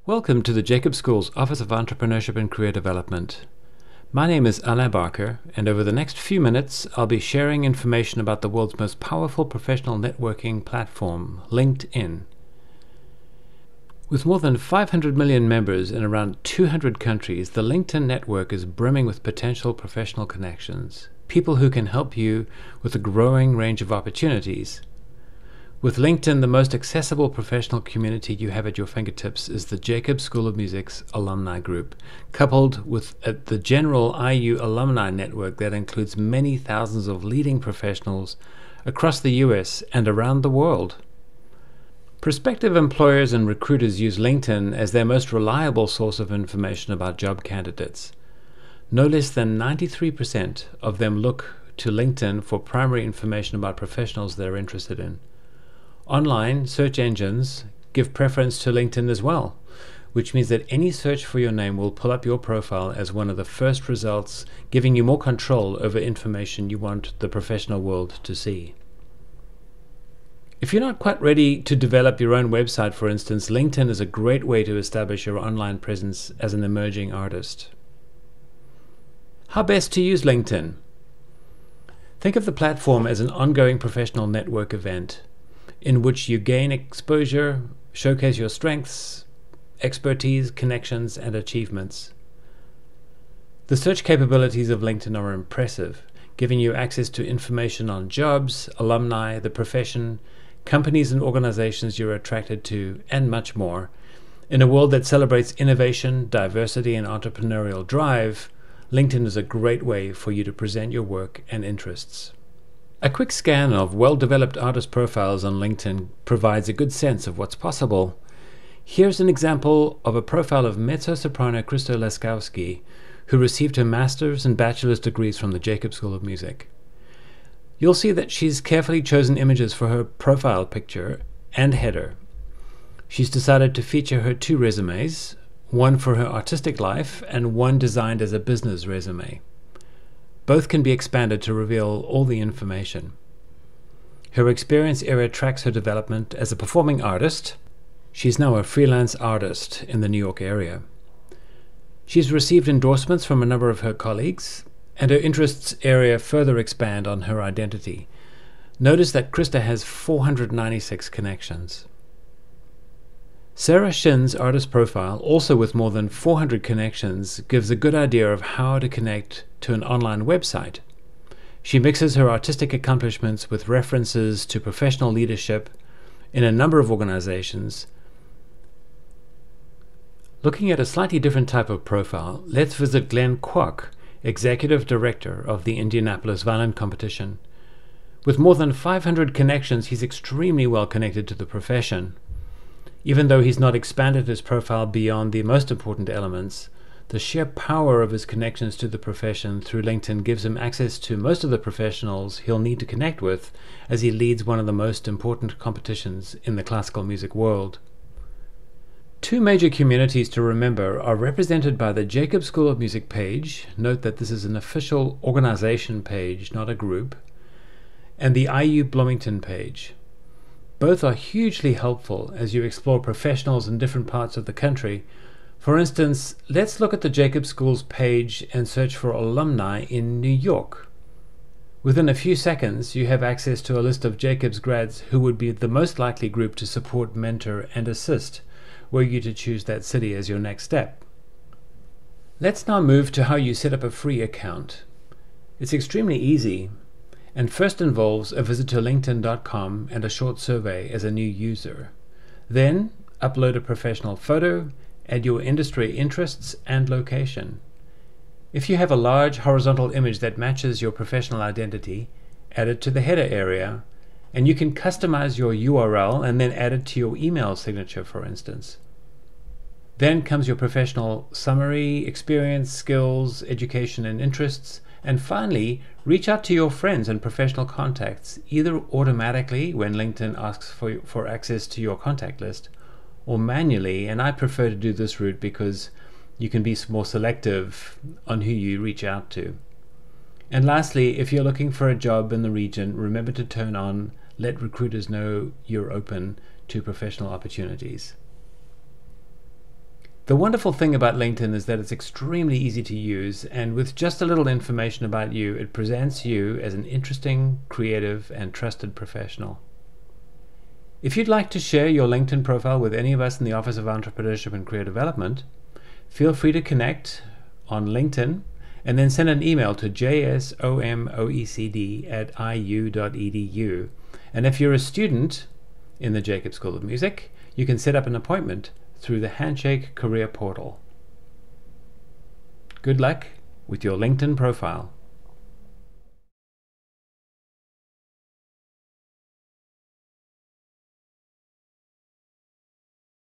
Welcome to the Jacob School's Office of Entrepreneurship and Career Development. My name is Alain Barker, and over the next few minutes, I'll be sharing information about the world's most powerful professional networking platform, LinkedIn. With more than 500 million members in around 200 countries, the LinkedIn network is brimming with potential professional connections, people who can help you with a growing range of opportunities. With LinkedIn, the most accessible professional community you have at your fingertips is the Jacob School of Music's alumni group, coupled with the general IU alumni network that includes many thousands of leading professionals across the US and around the world. Prospective employers and recruiters use LinkedIn as their most reliable source of information about job candidates. No less than 93% of them look to LinkedIn for primary information about professionals they're interested in. Online search engines give preference to LinkedIn as well, which means that any search for your name will pull up your profile as one of the first results, giving you more control over information you want the professional world to see. If you're not quite ready to develop your own website, for instance, LinkedIn is a great way to establish your online presence as an emerging artist. How best to use LinkedIn? Think of the platform as an ongoing professional network event in which you gain exposure, showcase your strengths, expertise, connections, and achievements. The search capabilities of LinkedIn are impressive, giving you access to information on jobs, alumni, the profession, companies and organizations you're attracted to, and much more. In a world that celebrates innovation, diversity, and entrepreneurial drive, LinkedIn is a great way for you to present your work and interests. A quick scan of well-developed artist profiles on LinkedIn provides a good sense of what's possible. Here's an example of a profile of mezzo-soprano Krzysztof Laskowski, who received her master's and bachelor's degrees from the Jacob School of Music. You'll see that she's carefully chosen images for her profile picture and header. She's decided to feature her two resumes, one for her artistic life and one designed as a business resume. Both can be expanded to reveal all the information. Her experience area tracks her development as a performing artist. She's now a freelance artist in the New York area. She's received endorsements from a number of her colleagues, and her interests area further expand on her identity. Notice that Krista has 496 connections. Sarah Shin's artist profile, also with more than 400 connections, gives a good idea of how to connect to an online website. She mixes her artistic accomplishments with references to professional leadership in a number of organizations. Looking at a slightly different type of profile, let's visit Glenn Kwok, Executive Director of the Indianapolis Violin Competition. With more than 500 connections, he's extremely well connected to the profession. Even though he's not expanded his profile beyond the most important elements, the sheer power of his connections to the profession through LinkedIn gives him access to most of the professionals he'll need to connect with as he leads one of the most important competitions in the classical music world. Two major communities to remember are represented by the Jacob School of Music page. Note that this is an official organization page, not a group, and the IU Bloomington page. Both are hugely helpful as you explore professionals in different parts of the country. For instance, let's look at the Jacob School's page and search for alumni in New York. Within a few seconds, you have access to a list of Jacob's grads who would be the most likely group to support, mentor, and assist, were you to choose that city as your next step. Let's now move to how you set up a free account. It's extremely easy, and first involves a visit to linkedin.com and a short survey as a new user. Then, upload a professional photo, add your industry interests and location. If you have a large horizontal image that matches your professional identity, add it to the header area, and you can customize your URL and then add it to your email signature, for instance. Then comes your professional summary, experience, skills, education, and interests. And finally, reach out to your friends and professional contacts, either automatically when LinkedIn asks for access to your contact list, or manually, and I prefer to do this route because you can be more selective on who you reach out to. And lastly, if you're looking for a job in the region, remember to turn on Let Recruiters Know You're Open to Professional Opportunities. The wonderful thing about LinkedIn is that it's extremely easy to use, and with just a little information about you, it presents you as an interesting, creative, and trusted professional. If you'd like to share your LinkedIn profile with any of us in the Office of Entrepreneurship and Career Development, feel free to connect on LinkedIn and then send an email to jsomoecd@iu.edu. And if you're a student in the Jacob School of Music, you can set up an appointment through the Handshake Career Portal. Good luck with your LinkedIn profile.